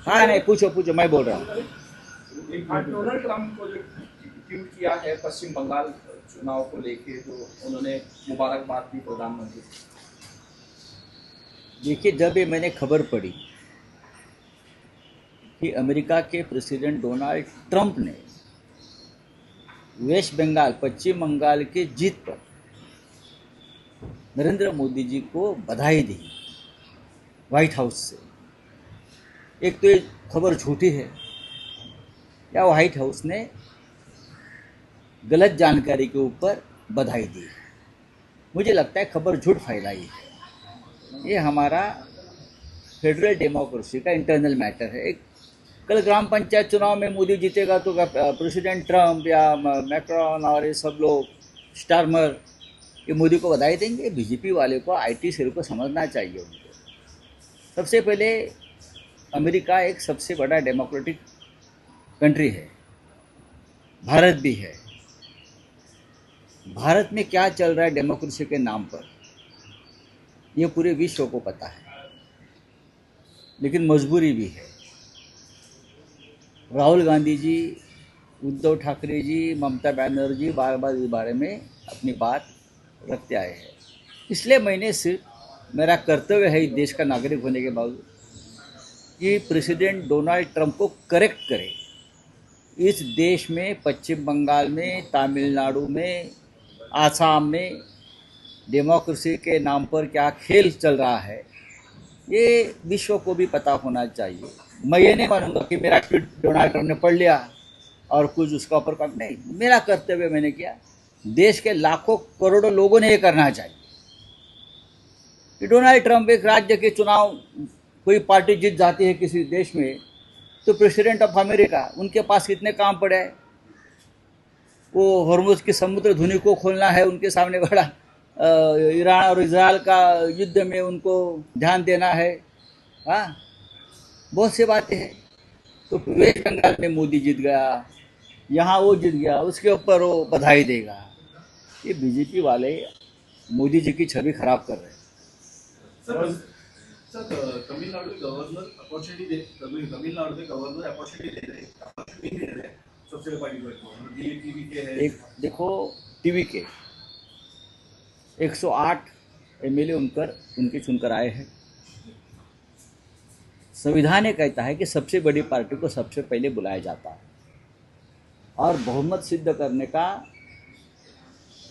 हाँ नहीं, पूछो पूछो, मैं बोल रहा हूँ। डोनाल्ड ट्रंप को जो ट्वीट किया है पश्चिम बंगाल चुनाव को लेके, जो उन्होंने मुबारकबाद दी प्रधानमंत्री। देखिए, जब ये मैंने खबर पढ़ी कि अमेरिका के प्रेसिडेंट डोनाल्ड ट्रंप ने वेस्ट बंगाल, पश्चिम बंगाल के जीत पर नरेंद्र मोदी जी को बधाई दी व्हाइट हाउस से, एक तो ये खबर झूठी है, या व्हाइट हाउस ने गलत जानकारी के ऊपर बधाई दी। मुझे लगता है खबर झूठ फैलाई है। ये हमारा फेडरल डेमोक्रेसी का इंटरनल मैटर है। एक कल ग्राम पंचायत चुनाव में मोदी जीतेगा तो प्रेसिडेंट ट्रंप या मैक्रॉन और ये सब लोग, स्टारमर, ये मोदी को बधाई देंगे? बीजेपी वाले को, आईटी सेल को समझना चाहिए उनको। सबसे पहले, अमेरिका एक सबसे बड़ा डेमोक्रेटिक कंट्री है, भारत भी है। भारत में क्या चल रहा है डेमोक्रेसी के नाम पर, ये पूरे विश्व को पता है, लेकिन मजबूरी भी है। राहुल गांधी जी, उद्धव ठाकरे जी, ममता बनर्जी बार बार इस बारे में अपनी बात रखते आए हैं। इसलिए मैंने सिर्फ, मेरा कर्तव्य है इस देश का नागरिक होने के बावजूद, कि प्रेसिडेंट डोनाल्ड ट्रंप को करेक्ट करें। इस देश में, पश्चिम बंगाल में, तमिलनाडु में, आसाम में डेमोक्रेसी के नाम पर क्या खेल चल रहा है, ये विश्व को भी पता होना चाहिए। मैं ये नहीं मानूंगा कि मेरा ट्वीट डोनाल्ड ट्रंप ने पढ़ लिया और कुछ उसका ऊपर काम नहीं। मेरा कर्तव्य मैंने किया, देश के लाखों करोड़ों लोगों ने ये करना चाहिए कि डोनाल्ड ट्रंप, एक राज्य के चुनाव, कोई पार्टी जीत जाती है किसी देश में, तो प्रेसिडेंट ऑफ अमेरिका, उनके पास कितने काम पड़े हैं। वो हॉर्मुज की समुद्र धुनी को खोलना है उनके सामने बड़ा, ईरान और इजराइल का युद्ध में उनको ध्यान देना है। हाँ, बहुत सी बातें हैं। तो वेस्ट बंगाल में मोदी जीत गया, यहाँ वो जीत गया, उसके ऊपर वो बधाई देगा। ये बीजेपी वाले मोदी जी की छवि खराब कर रहे हैं। सर सर तमिलनाडु के गवर्नर तमिलनाडु के गवर्नर अपॉर्चुनिटी दे रहे हैं सबसे बड़ी बात टीवी के है। एक देखो, टीवी के 108 एमएलए उनके चुनकर आए हैं। संविधान ये कहता है कि सबसे बड़ी पार्टी को सबसे पहले बुलाया जाता है, और बहुमत सिद्ध करने का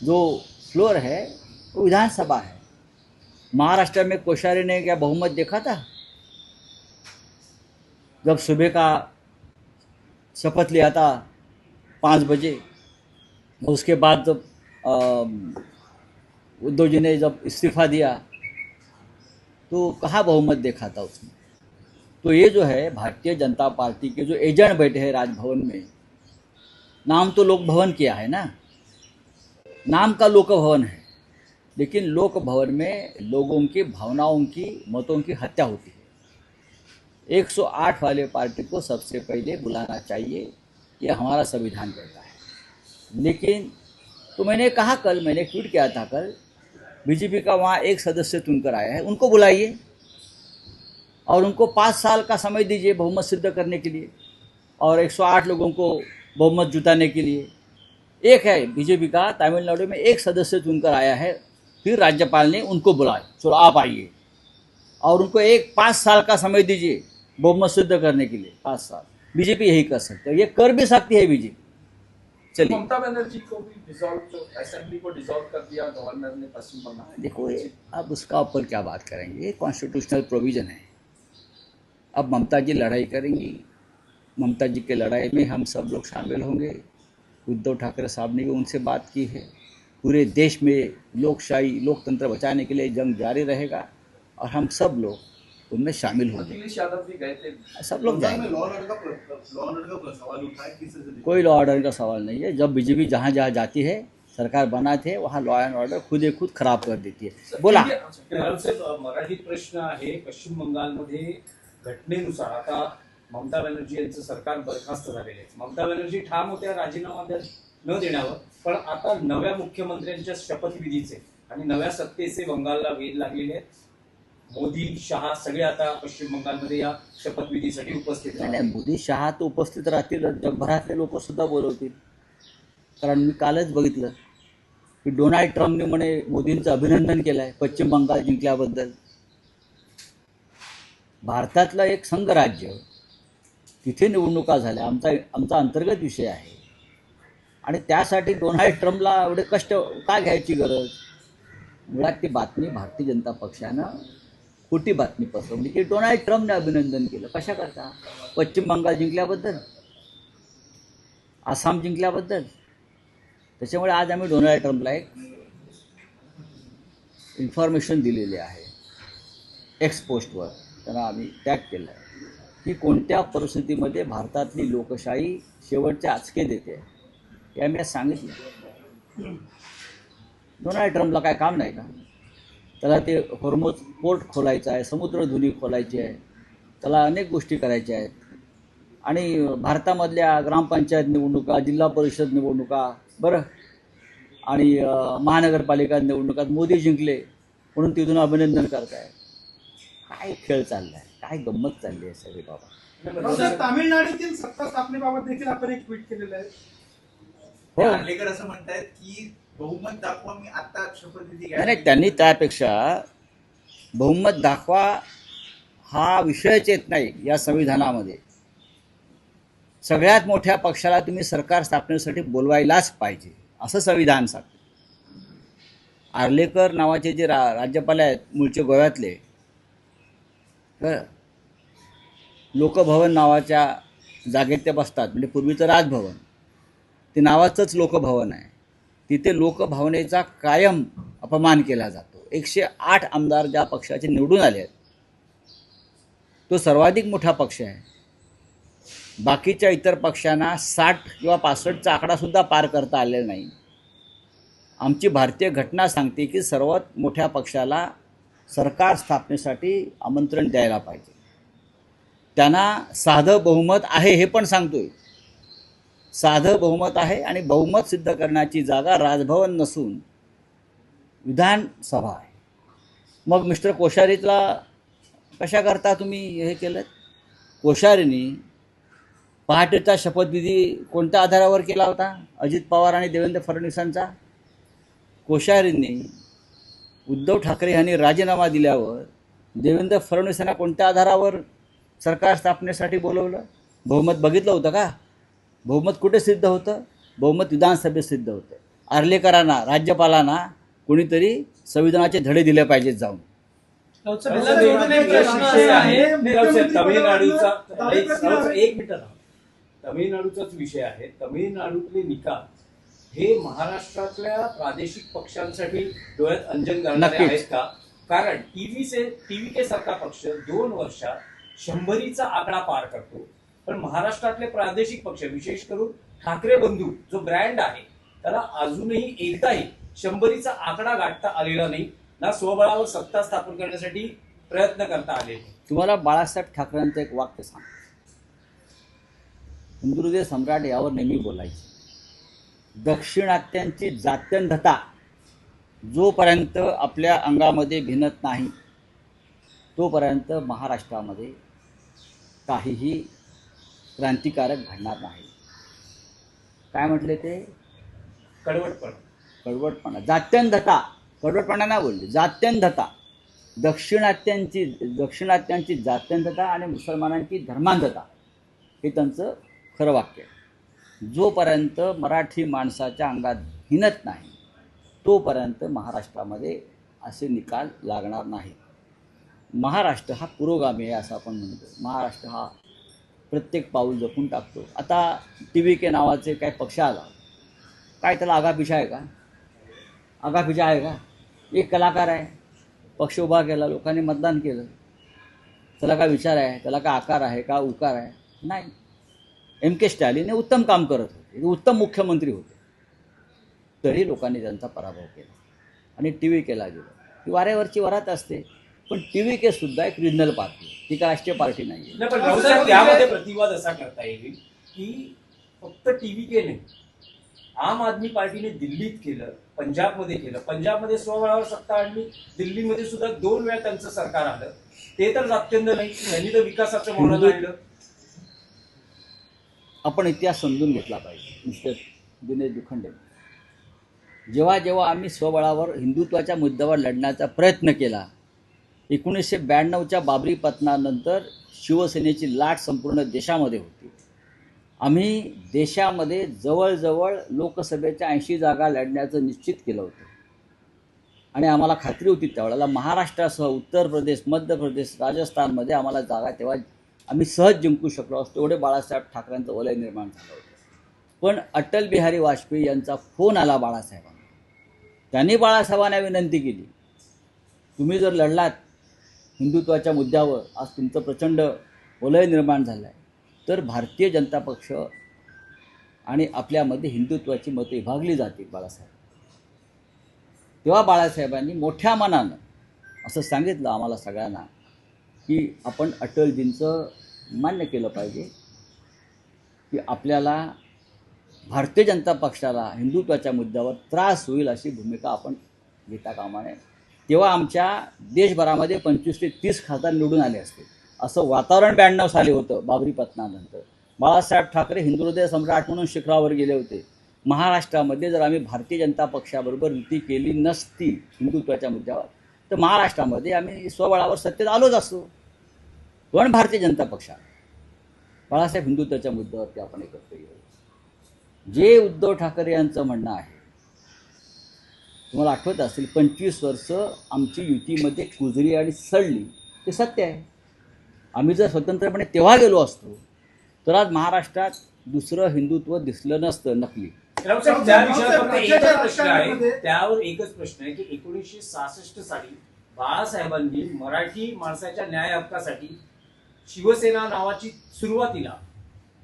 जो फ्लोर है वो विधानसभा है। महाराष्ट्र में कोश्यारी ने क्या बहुमत देखा था? जब सुबह का शपथ लिया था 5 बजे, उसके बाद जब उद्धव जी ने जब इस्तीफा दिया तो कहाँ बहुमत देखा था उसने? तो ये जो है भारतीय जनता पार्टी के जो एजेंट बैठे हैं राजभवन में, नाम तो लोक भवन किया है ना, नाम का लोक भवन है, लेकिन लोक भवन में लोगों की भावनाओं की, मतों की हत्या होती है। 108 वाले पार्टी को सबसे पहले बुलाना चाहिए, ये हमारा संविधान कहता है। लेकिन तो मैंने कहा, कल मैंने ट्वीट किया था, कल बीजेपी का वहाँ एक सदस्य चुनकर आया है, उनको बुलाइए और उनको 5 साल का समय दीजिए बहुमत सिद्ध करने के लिए, और 108 लोगों को बहुमत जुटाने के लिए। एक है बीजेपी का तमिलनाडु में एक सदस्य चुनकर आया है, फिर राज्यपाल ने उनको बुलाया, चलो आप आइए, और उनको 5 साल का समय दीजिए बहुमत सिद्ध करने के लिए। 5 साल बीजेपी यही कर सकते है, ये कर भी सकती है बीजेपी। चलिए, ममता बनर्जी को भी डिसॉल्व, असेंबली को डिसॉल्व कर दिया गवर्नर ने पश्चिम बंगाल। देखो, अब उसका ऊपर क्या बात करेंगे, ये कॉन्स्टिट्यूशनल प्रोविजन है। अब ममता जी लड़ाई करेंगी, ममता जी के लड़ाई में हम सब लोग शामिल होंगे। उद्धव ठाकरे साहब ने भी उनसे बात की है। पूरे देश में लोकशाही, लोकतंत्र बचाने के लिए जंग जारी रहेगा, और हम सब लोग उनमें शामिल होंगे। अखिलेश यादव भी गए थे, सब लोग जाएंगे। लॉ ऑर्डर का सवाल उठा है, किस तरह से? कोई लॉ ऑर्डर का सवाल नहीं है। जब बीजेपी जहाँ जहाँ जाती है, सरकार बनाते हैं, वहाँ लॉ एंड ऑर्डर खुद खराब कर देती है। बोला मराठीत प्रश्न आहे, पश्चिम बंगालमध्ये घटनेनुसार आता ममता बॅनर्जी यांचं सरकार बरखास्त झालेले आहे. ममता बॅनर्जी ठाम होत्या राजीनामा न देण्यावर, पण आता नव्या मुख्यमंत्र्यांच्या शपथविधीचे आणि नव्या सत्तेचे बंगालला वेध लागलेले आहेत. मोदी शहा सगळे आता पश्चिम बंगालमध्ये या शपथविधीसाठी उपस्थित नाही आहेत. नाही, मोदी शहा तर उपस्थित राहतील, जगभरातले लोक सुद्धा बोलवतील. कारण मी कालच बघितलं की डोनाल्ड ट्रम्पने म्हणे मोदींचं अभिनंदन केलं आहे पश्चिम बंगाल जिंकल्याबद्दल. भारतातलं एक संघराज्य, तिथे निवडणुका झाल्या, आमचा अंतर्गत विषय आहे, आणि त्यासाठी डोनाल्ड ट्रम्पला एवढे कष्ट का घ्यायची गरज. मुळात ती बातमी भारतीय जनता पक्षानं खोटी बातमी पसरवली की डोनाल्ड ट्रम्पने अभिनंदन केलं. कशा करता? पश्चिम बंगाल जिंकल्याबद्दल, आसाम जिंकल्याबद्दल. त्याच्यामुळे आज आम्ही डोनाल्ड ट्रम्पला एक इन्फॉर्मेशन दिलेली आहे एक्स पोस्टवर, त्यांना आम्ही टॅग केलं आहे की कोणत्या परिस्थितीमध्ये भारतातली लोकशाही शेवटचे आचके देते, हे आम्ही आज सांगितलं. डोनाल्ड ट्रम्पला काय काम नाही का? त्याला ते हॉर्मोज पोर्ट खोलायचं आहे, समुद्रधुनी खोलायची आहे, त्याला अनेक गोष्टी करायच्या आहेत. आणि भारतामधल्या ग्रामपंचायत निवडणुका, जिल्हा परिषद निवडणुका, बरं, आणि महानगरपालिका निवडणुकात मोदी जिंकले म्हणून तिथून अभिनंदन करताय. काय खेळ चालला आहे, काय गंमत चालली आहे सगळी बाबा. सर, तामिळनाडूतील सत्ता स्थापनेबाबत देखील आपण एक ट्विट केलेलं आहे. हो, नार्वेकर असं म्हणतायत की बहुमत दाखवा, मी आता शपथविधी नाही नाही, त्यांनी त्यापेक्षा बहुमत दाखवा हा विषयच येत नाही या संविधानामध्ये. सगळ्यात मोठ्या पक्षाला तुम्ही सरकार स्थापनेसाठी बोलवायलाच पाहिजे असं संविधान सांगतं. आर्लेकर नावाचे जे राज्यपाल आहेत मूळचे गोव्यातले, लोकभवन नावाच्या जागेत ते बसतात. म्हणजे पूर्वीचं राजभवन, ते नावाचंच लोकभवन आहे. तिथे लोकभावनेचा कायम अपमान केला जातो. 108 आमदार ज्या पक्षाचे निवडून आले आहेत, तो सर्वाधिक मोठा पक्ष आहे. बाकीच्या इतर पक्षांना 60 किंवा 65चा आकडासुद्धा पार करता आलेला नाही. आमची भारतीय घटना सांगते की सर्वात मोठ्या पक्षाला सरकार स्थापनेसाठी आमंत्रण द्यायला पाहिजे. त्यांना साधं बहुमत आहे हे पण सांगतोय. साधं बहुमत आहे आणि बहुमत सिद्ध करण्याची जागा राजभवन नसून विधानसभा आहे. मग मिस्टर कोश्यारीला कशा करता तुम्ही हे केलं? कोश्यारींनी पहाटेचा शपथविधी कोणत्या आधारावर केला होता? अजित पवार आणि देवेंद्र फडणवीसांचा. कोश्यारींनी उद्धव ठाकरे यांनी राजीनामा दिल्यावर देवेंद्र फडणवीसांना कोणत्या आधारावर सरकार स्थापनेसाठी बोलवलं? बहुमत बघितलं होतं का? बहुमत कुठे सिद्ध होतं? बहुमत विधानसभेत सिद्ध होतं. आर्लेकरांना, राज्यपालांना कोणीतरी संविधानाचे धडे दिले पाहिजेत जाऊन. तमिळनाडूचाच विषय आहे. तमिळनाडूतले निकाल हे महाराष्ट्रातल्या प्रादेशिक पक्षांसाठी डोळ्यात अंजन घालणारे आहेत का? कारण टीव्हीके सारखा पक्ष 2 वर्षात 100चा आकडा पार करतो, पण महाराष्ट्रातले प्रादेशिक पक्ष, विशेष करून ठाकरे बंधू जो ब्रँड आहे, त्याला अजूनही एकदाही 100चा आकडा गाठता आलेला नाही. ना स्वबळावर सत्ता स्थापन करण्यासाठी प्रयत्न करता आले. तुम्हाला बाळासाहेब ठाकरेंचं एक वाक्य सांग. हिंदुहृदय सम्राट यावर नेहमी बोलायचे, दक्षिणात्यांची जात्यंधता जोपर्यंत आपल्या अंगामध्ये भिनत नाही तोपर्यंत महाराष्ट्रामध्ये काहीही क्रांतिकारक घडणार नाही. काय म्हटले ते? कडवटपणा. जात्यंधता, कडवटपणा नाही बोलले, जात्यंधता. दक्षिणात्यांची जात्यंधता आणि मुसलमानांची धर्मांधता हे त्यांचं खरं वाक्य आहे. जोपर्यंत मराठी माणसाच्या अंगात भिनत नाही तोपर्यंत महाराष्ट्रामध्ये असे निकाल लागणार नाही. महाराष्ट्र हा पुरोगामी आहे असं आपण म्हणतो. महाराष्ट्र हा प्रत्येक पाऊल जपून टाकतो. आता TVK नावाचे काय पक्ष आला, काय त्याला आगापिछा आहे का? आगापिछा आहे का? एक कलाकार आहे, पक्ष उभा केला, लोकांनी मतदान केलं, त्याला काय विचार आहे? त्याला काय आकार आहे का? उकार आहे? नाही. MK स्टॅलिन हे उत्तम काम करत होते, उत्तम मुख्यमंत्री होते, तरी लोकांनी त्यांचा पराभव केला आणि TVKला गेलं. ही वाऱ्यावरची वरात असते. पण TVK सुद्धा एक रिजनल पार्टी, ती काय राष्ट्रीय पार्टी नाही. पण राऊसाहेब, त्यामध्ये प्रतिवाद असा करता येईल की फक्त TVK नाही, आम आदमी पार्टीने दिल्लीत केलं, पंजाबमध्ये केलं, पंजाबमध्ये स्वबळावर सत्ता आणली, दिल्लीमध्ये सुद्धा 2 वेळा त्यांचं सरकार आलं. ते तर जात्यंध नाही, त्यांनी तर विकासाचं मॉडेल आणलं. आपण इतिहास समजून घेतला पाहिजे. मिस्टर दिनेश दुखंडे, जेव्हा जेव्हा आम्ही स्वबळावर हिंदुत्वाच्या मुद्द्यावर लढण्याचा प्रयत्न केला, 1992च्या बाबरी पतनानंतर शिवसेनेची लाट संपूर्ण देशामध्ये होती. आम्ही देशामध्ये जवळजवळ लोकसभेच्या 80 जागा लढण्याचं निश्चित केलं होतं आणि आम्हाला खात्री होती त्यावेळेला महाराष्ट्रासह उत्तर प्रदेश, मध्य प्रदेश, राजस्थानमध्ये आम्हाला जागा तेव्हा आम्ही सहज जिंकू शकलो असतो. एवढे बाळासाहेब ठाकरेंचं वलय निर्माण झालं होतं. पण अटल बिहारी वाजपेयी यांचा फोन आला बाळासाहेबांना. त्यांनी बाळासाहेबांना विनंती केली, तुम्ही जर लढलात हिंदुत्वाच्या मुद्द्यावर, आज तुमचं प्रचंड वलय निर्माण झालं आहे, तर भारतीय जनता पक्ष आणि आपल्यामध्ये हिंदुत्वाची मतं विभागली जातील बाळासाहेब. तेव्हा बाळासाहेबांनी मोठ्या मनानं असं सांगितलं आम्हाला सगळ्यांना की आपण अटलजींचं मान्य केलं पाहिजे की आपल्याला भारतीय जनता पक्षाला हिंदुत्वाच्या मुद्द्यावर त्रास होईल अशी भूमिका आपण घेता कामा नये. तेव्हा आमच्या देशभरामध्ये 25 ते 30 खासदार निवडून आले असते. असं वातावरण 92 साली होतं बाबरी पतनानंतर. बाळासाहेब ठाकरे हिंदुहृदय सम्राट म्हणून शिखरावर गेले होते. महाराष्ट्रामध्ये जर आम्ही भारतीय जनता पक्षाबरोबर युती केली नसती हिंदुत्वाच्या मुद्द्यावर, तर महाराष्ट्रामध्ये आम्ही स्वबळावर सत्तेत आलोच असतो. पण भारतीय जनता पक्षा बाळासाहेब हिंदुत्वाच्या मुद्द्यावरती आपण एकत्र येऊ. जे उद्धव ठाकरे यांचं म्हणणं आहे, तुम्हाला आठवत असेल 25 वर्ष आमची युतीमध्ये कुजली आणि सडली, ते सत्य आहे. आम्ही जर स्वतंत्रपणे तेव्हा गेलो असतो तर आज महाराष्ट्रात दुसरं हिंदुत्व दिसलं नसतं, नकली. राऊत साहेब, त्या विषयावर फक्त एकच प्रश्न आहे, त्यावर एकच प्रश्न आहे की 1966 साली बाळासाहेबांनी मराठी माणसाच्या न्याय हक्कासाठी शिवसेना नावाची सुरुवातीला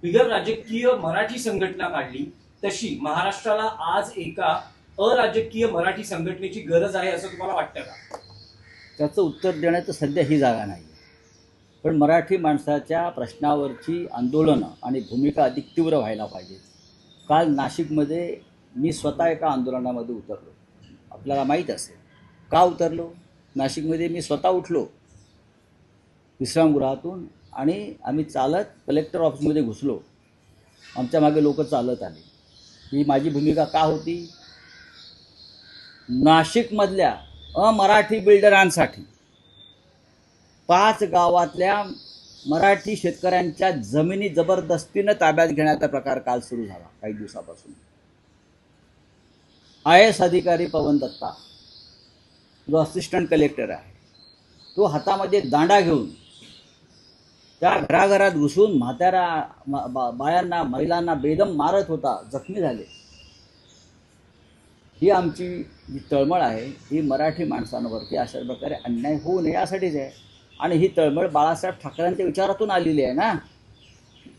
बिगर राजकीय मराठी संघटना काढली. तशी महाराष्ट्राला आज एका अराजकीय मराठी संघटनेची गरज आहे असं तुम्हाला वाटतं का? त्याचं उत्तर देण्याचं सध्या ही जागा नाही. पण मराठी माणसाच्या प्रश्नावरची आंदोलनं आणि भूमिका अधिक तीव्र व्हायला पाहिजे. काल नाशिकमध्ये मी स्वतः एका आंदोलनामध्ये उतरलो. आपल्याला माहीत असेल का उतरलो. नाशिकमध्ये मी स्वतः उठलो विश्रामगृहातून आणि आम्ही चालत कलेक्टर ऑफिसमध्ये घुसलो. आमच्या मागे लोक चालत आले. ही माझी भूमिका का होती? नाशिकमधल्या अमराठी बिल्डरांसाठी 5 गावातल्या मराठी शेतकऱ्यांच्या जमिनी जबरदस्तीनं ताब्यात घेण्याचा प्रकार काल सुरू झाला काही दिवसापासून. IAS अधिकारी पवन दत्ता, जो असिस्टंट कलेक्टर आहे, तो हातामध्ये दांडा घेऊन त्या घराघरात घुसून म्हाताऱ्या बायांना, महिलांना बेदम मारत होता, जखमी झाले. ही आमची जी तळमळ आहे ही मराठी माणसांवरती अशा प्रकारे अन्याय होऊ नये यासाठीच आहे. आणि ही तळमळ बाळासाहेब ठाकरेंच्या विचारातून आलेली आहे ना.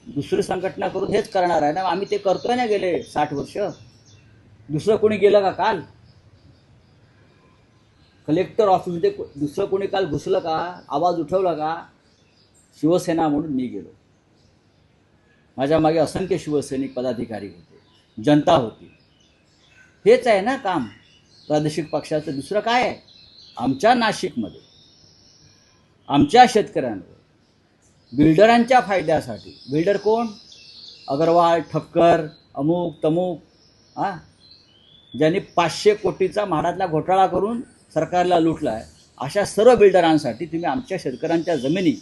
दुसरी संघटना करून हेच करणार आहे ना. आम्ही ते करतोय ना गेले 60 वर्ष. दुसरं कोणी गेलं का? काल कलेक्टर ऑफिसमध्ये दुसरं कोणी काल घुसलं का? आवाज उठवला का? शिवसेना म्हणून मी गेलो. माझ्या मागे असंख्य शिवसैनिक पदाधिकारी होते, जनता होती. हेच आहे ना काम प्रादेशिक पक्षाचं. दुसरं काय आहे? आमच्या नाशिकमध्ये आमच्या शेतकऱ्यांवर बिल्डरांच्या फायद्यासाठी, बिल्डर कोण? अगरवाल, ठक्कर, अमुक तमुक, ज्यांनी 500 कोटीचा म्हाडातला घोटाळा करून सरकारला लुटला आहे, अशा सर्व बिल्डरांसाठी तुम्ही आमच्या शेतकऱ्यांच्या जमिनी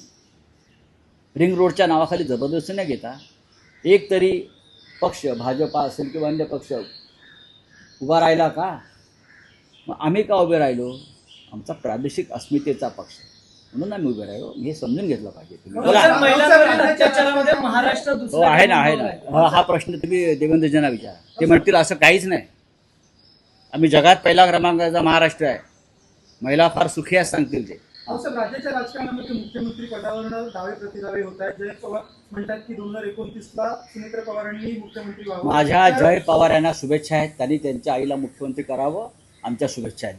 रिंग रोडच्या नावाखाली जबरदस्ती न घेता एक तरी पक्ष, भाजपा असेल किंवा अन्य पक्ष, उभा राहिला का? मग आम्ही का उभे राहिलो? आमचा प्रादेशिक अस्मितेचा पक्ष म्हणून आम्ही उभे राहिलो. हे समजून घेतलं पाहिजे. हो, आहे ना, आहे ना. हा प्रश्न तुम्ही देवेंद्रजींना विचारा. ते म्हणतील असं काहीच नाही. आम्ही जगात पहिला क्रमांकाचा महाराष्ट्र आहे. महिला फार सुखी आहेत सांगतील ते. राज्याच्या राजकारणामध्ये मुख्यमंत्री पदावर दावे प्रतिदावे होत आहेत. जयंत पवार म्हणतात की 2029ला सुनेत्रा पवारांनी मुख्यमंत्री व्हावं. माझ्या जयंत पवार यांना शुभेच्छा आहेत. त्यांनी त्यांच्या आईला मुख्यमंत्री करावं. आमच्या शुभेच्छा आहेत.